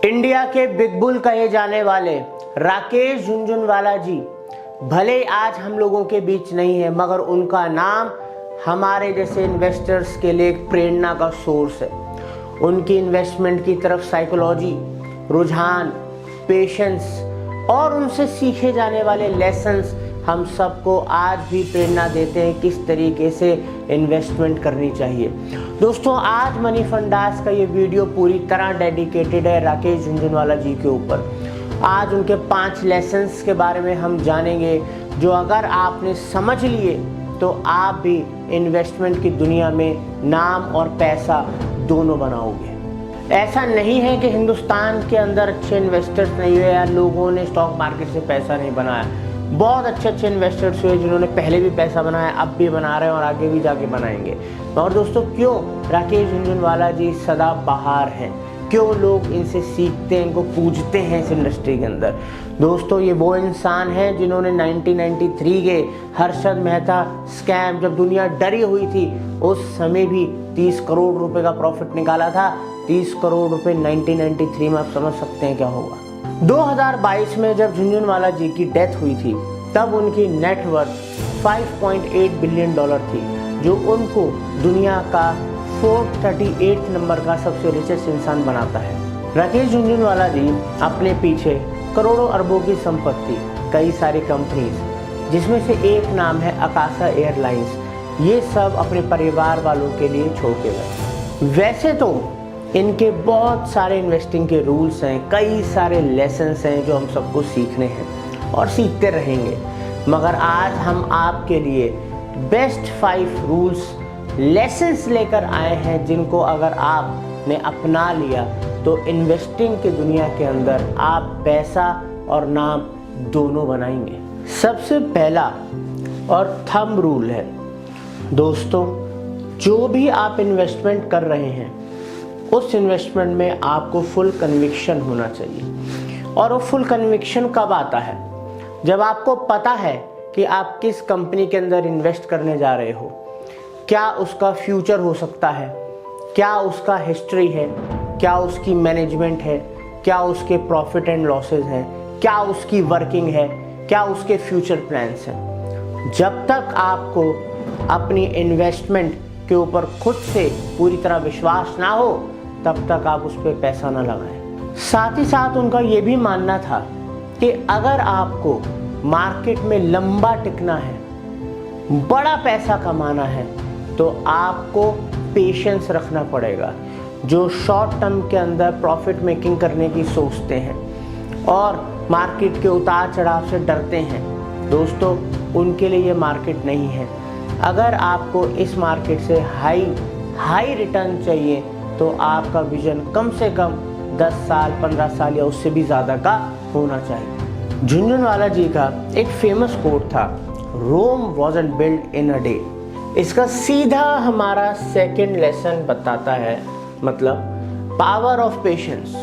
India के big bull कहे जाने वाले राकेश झुनझुनवाला जी भले आज हम लोगों के बीच नहीं है, मगर उनका नाम हमारे जैसे इन्वेस्टर्स के लिए एक प्रेरणा का सोर्स है। उनकी इन्वेस्टमेंट की तरफ साइकोलॉजी, रुझान, पेशेंस और उनसे सीखे जाने वाले लेसन्स हम सबको आज भी प्रेरणा देते हैं किस तरीके से इन्वेस्टमेंट करनी चाहिए। दोस्तों, आज मनी फंडास का ये वीडियो पूरी तरह डेडिकेटेड है राकेश झुनझुनवाला जी के ऊपर। आज उनके 5 लेसन्स के बारे में हम जानेंगे जो अगर आपने समझ लिए तो आप भी इन्वेस्टमेंट की दुनिया में नाम और पैसा दोनों बनाओगे। ऐसा नहीं है कि हिंदुस्तान के अंदर अच्छे इन्वेस्टर्स नहीं हुए या लोगों ने स्टॉक मार्केट से पैसा नहीं बनाया। बहुत अच्छे इन्वेस्टर्स हुए जिन्होंने पहले भी पैसा बनाया, अब भी बना रहे हैं और आगे भी जाके बनाएंगे। और दोस्तों, क्यों राकेश झुनझुनवाला जी सदा बहार हैं, क्यों लोग इनसे सीखते हैं, इनको पूजते हैं इस इंडस्ट्री के अंदर। दोस्तों, ये वो इंसान हैं जिन्होंने 1993 के हर्षद मेहता स्कैम, जब दुनिया डरी हुई थी, उस समय भी 30 करोड़ रुपए का प्रॉफिट निकाला था। 30 करोड़ रुपए 1993 में, आप समझ सकते हैं क्या होगा। 2022 में जब झुनझुनवाला जी की डेथ हुई थी, तब उनकी नेटवर्थ $5.8 बिलियन थी, जो उनको दुनिया का 438 नंबर का सबसे रिचेस्ट इंसान बनाता है। राकेश झुनझुनवाला जी अपने पीछे करोड़ों अरबों की संपत्ति, कई सारी कंपनीज, जिसमें से एक नाम है आकाशा एयरलाइंस, ये सब अपने परिवार वालों के लिए छोड़ के गए। वैसे तो इनके बहुत सारे इन्वेस्टिंग के रूल्स हैं, कई सारे लेसन्स हैं जो हम सबको सीखने हैं और सीखते रहेंगे, मगर आज हम आपके लिए बेस्ट 5 रूल्स, लेसन्स लेकर आए हैं जिनको अगर आपने अपना लिया तो इन्वेस्टिंग की दुनिया के अंदर आप पैसा और नाम दोनों बनाएंगे। सबसे पहला और थंब रूल है, दोस्तों, जो भी आप इन्वेस्टमेंट कर रहे हैं उस इन्वेस्टमेंट में आपको फुल कन्विक्शन होना चाहिए। और वो फुल कन्विक्शन कब आता है? जब आपको पता है कि आप किस कंपनी के अंदर इन्वेस्ट करने जा रहे हो, क्या उसका फ्यूचर हो सकता है, क्या उसका हिस्ट्री है, क्या उसकी मैनेजमेंट है, क्या उसके प्रॉफिट एंड लॉसेस हैं, क्या उसकी वर्किंग है, क्या उसके फ्यूचर प्लान्स हैं। जब तक आपको अपनी इन्वेस्टमेंट के ऊपर खुद से पूरी तरह विश्वास ना हो, तब तक आप उस पर पैसा ना लगाएं। साथ ही साथ उनका ये भी मानना था कि अगर आपको मार्केट में लंबा टिकना है, बड़ा पैसा कमाना है, तो आपको पेशेंस रखना पड़ेगा। जो शॉर्ट टर्म के अंदर प्रॉफिट मेकिंग करने की सोचते हैं और मार्केट के उतार चढ़ाव से डरते हैं, दोस्तों, उनके लिए ये मार्केट नहीं है। अगर आपको इस मार्केट से हाई रिटर्न चाहिए तो आपका विजन कम से कम 10 साल, 15 साल या उससे भी ज़्यादा का होना चाहिए। झुनझुनवाला जी का एक फेमस कोट था, Rome wasn't build in a day. इसका सीधा हमारा सेकंड लेसन बताता है, मतलब पावर ऑफ पेशेंस,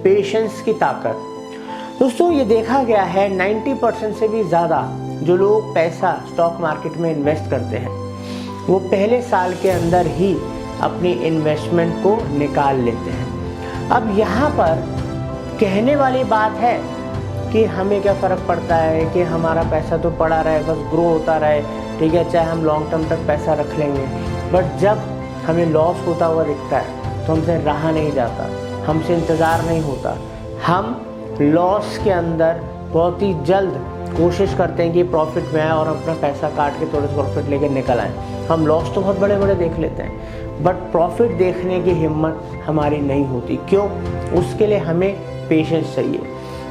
पेशेंस की ताकत। दोस्तों, ये देखा गया है 90% से भी ज़्यादा जो लोग पैसा स्टॉक मार्केट में इन्वेस्ट करते हैं, वो पहले साल के अंदर ही अपनी इन्वेस्टमेंट को निकाल लेते हैं। अब यहाँ पर कहने वाली बात है कि हमें क्या फ़र्क पड़ता है कि हमारा पैसा तो पड़ा रहे, बस ग्रो होता रहे, ठीक है, चाहे हम लॉन्ग टर्म तक पैसा रख लेंगे। बट जब हमें लॉस होता हुआ दिखता है तो हमसे रहा नहीं जाता, हमसे इंतज़ार नहीं होता, हम लॉस के अंदर बहुत ही जल्द कोशिश करते हैं कि प्रॉफिट में आए और अपना पैसा काट के थोड़ा सा प्रॉफिट लेकर निकल आए। हम लॉस तो बहुत बड़े बड़े देख लेते हैं, बट प्रॉफिट देखने की हिम्मत हमारी नहीं होती। क्यों? उसके लिए हमें पेशेंस चाहिए।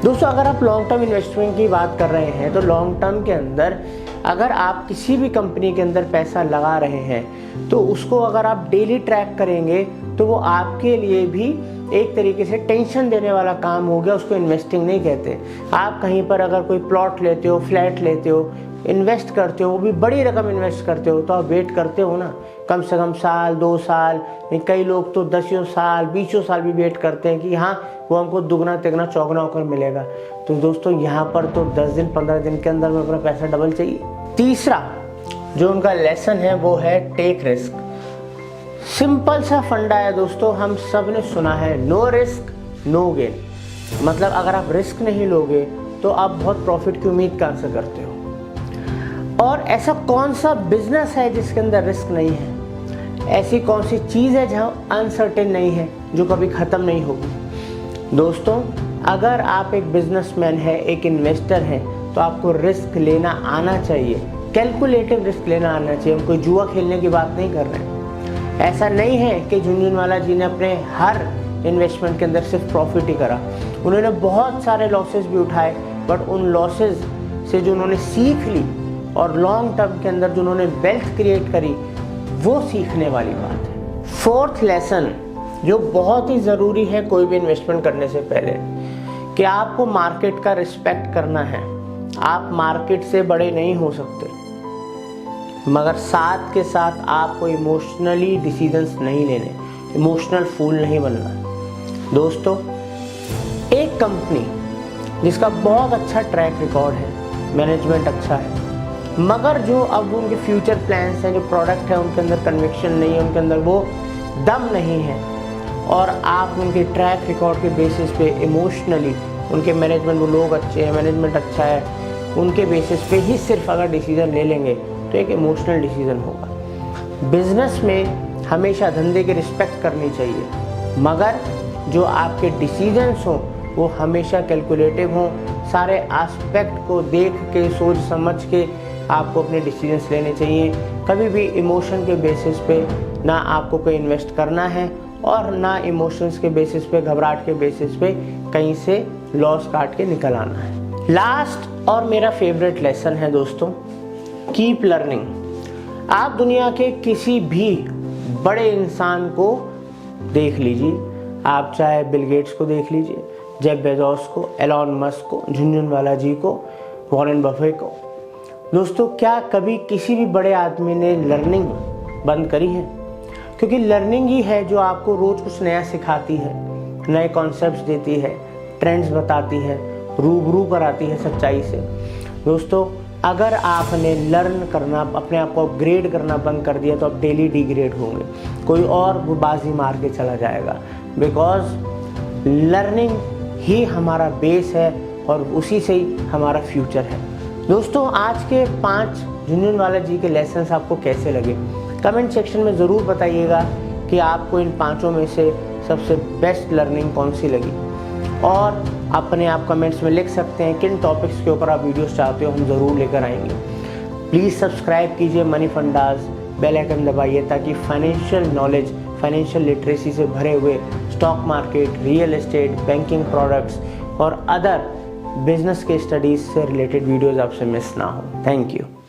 दोस्तों, अगर आप लॉन्ग टर्म इन्वेस्टमेंट की बात कर रहे हैं तो लॉन्ग टर्म के अंदर अगर आप किसी भी कंपनी के अंदर पैसा लगा रहे हैं तो उसको अगर आप डेली ट्रैक करेंगे तो वो आपके लिए भी एक तरीके से टेंशन देने वाला काम हो गया। उसको इन्वेस्टिंग नहीं कहते। आप कहीं पर अगर कोई प्लॉट लेते हो, फ्लैट लेते हो, इन्वेस्ट करते हो, वो भी बड़ी रकम इन्वेस्ट करते हो, तो आप वेट करते हो ना, कम से कम साल, 2 साल, कई लोग तो 10 साल, 20 साल भी वेट करते हैं कि हाँ वो हमको दुगना तिगना चौगना होकर मिलेगा। तो दोस्तों, यहाँ पर तो 10 दिन 15 दिन के अंदर में अपना पैसा डबल चाहिए। तीसरा जो उनका लेसन है वो है टेक रिस्क। सिंपल सा फंडा है दोस्तों, हम सब ने सुना है, नो रिस्क नो गेन। मतलब अगर आप रिस्क नहीं लोगे तो आप बहुत प्रॉफिट की उम्मीद कहाँ से करते हो। और ऐसा कौन सा बिजनेस है जिसके अंदर रिस्क नहीं है? ऐसी कौन सी चीज़ है जहाँ अनसर्टेन नहीं है, जो कभी ख़त्म नहीं होगी? दोस्तों, अगर आप एक बिजनेसमैन है, एक इन्वेस्टर है, तो आपको रिस्क लेना आना चाहिए, कैलकुलेटिव रिस्क लेना आना चाहिए। हम कोई जुआ खेलने की बात नहीं कर रहे हैं। ऐसा नहीं है कि झुनझुनवाला जी ने अपने हर इन्वेस्टमेंट के अंदर सिर्फ प्रॉफिट ही करा। उन्होंने बहुत सारे लॉसेस भी उठाए, बट उन लॉसेस से जो उन्होंने सीख ली और लॉन्ग टर्म के अंदर जो उन्होंने वेल्थ क्रिएट करी, वो सीखने वाली बात है। फोर्थ लेसन जो बहुत ही ज़रूरी है कोई भी इन्वेस्टमेंट करने से पहले, कि आपको मार्केट का रिस्पेक्ट करना है। आप मार्केट से बड़े नहीं हो सकते, मगर साथ के साथ आपको इमोशनली डिसीजंस नहीं लेने, इमोशनल फूल नहीं बनना। दोस्तों, एक कंपनी जिसका बहुत अच्छा ट्रैक रिकॉर्ड है, मैनेजमेंट अच्छा है, मगर जो अब उनके फ्यूचर प्लान्स हैं, जो प्रोडक्ट है, उनके अंदर कन्विक्शन नहीं है, उनके अंदर वो दम नहीं है, और आप उनके ट्रैक रिकॉर्ड के बेसिस पे इमोशनली उनके मैनेजमेंट, वो लोग अच्छे हैं, मैनेजमेंट अच्छा है, उनके बेसिस पे ही सिर्फ अगर डिसीज़न ले लेंगे तो एक इमोशनल डिसीज़न होगा। बिजनेस में हमेशा धंधे की रिस्पेक्ट करनी चाहिए, मगर जो आपके डिसीजंस हों वो हमेशा कैलकुलेटिव हों। सारे एस्पेक्ट को देख के, सोच समझ के आपको अपने डिसीजंस लेने चाहिए। कभी भी इमोशन के बेसिस पे ना आपको कोई इन्वेस्ट करना है, और ना इमोशंस के बेसिस पे, घबराहट के बेसिस पे कहीं से लॉस काट के निकल आना है। लास्ट और मेरा फेवरेट लेसन है दोस्तों, कीप लर्निंग। आप दुनिया के किसी भी बड़े इंसान को देख लीजिए, आप चाहे बिल गेट्स को देख लीजिए, जेफ बेजोस को, एलॉन मस्क को, झुनझुनवाला जी को, वॉरेन बफे को। दोस्तों, क्या कभी किसी भी बड़े आदमी ने लर्निंग बंद करी है? क्योंकि लर्निंग ही है जो आपको रोज़ कुछ नया सिखाती है, नए कॉन्सेप्ट्स देती है, ट्रेंड्स बताती है, रूबरू कराती है सच्चाई से। दोस्तों, अगर आपने लर्न करना, अपने आप को अपग्रेड करना बंद कर दिया, तो आप डेली डिग्रेड होंगे, कोई और वो बाजी मार के चला जाएगा। बिकॉज लर्निंग ही हमारा बेस है और उसी से ही हमारा फ्यूचर है। दोस्तों, आज के 5 झुनझुनवाला जी के लेसन्स आपको कैसे लगे? कमेंट सेक्शन में ज़रूर बताइएगा कि आपको इन 5 में से सबसे बेस्ट लर्निंग कौन सी लगी, और अपने आप कमेंट्स में लिख सकते हैं किन टॉपिक्स के ऊपर आप वीडियोस चाहते हो, हम ज़रूर लेकर आएंगे। प्लीज़ सब्सक्राइब कीजिए मनी फंडास, बेल आइकन दबाइए, ताकि फाइनेंशियल नॉलेज, फाइनेंशियल लिटरेसी से भरे हुए stock market, real estate, banking products और अदर बिजनेस के स्टडीज़ से रिलेटेड वीडियोज़ आपसे मिस ना हो। Thank you.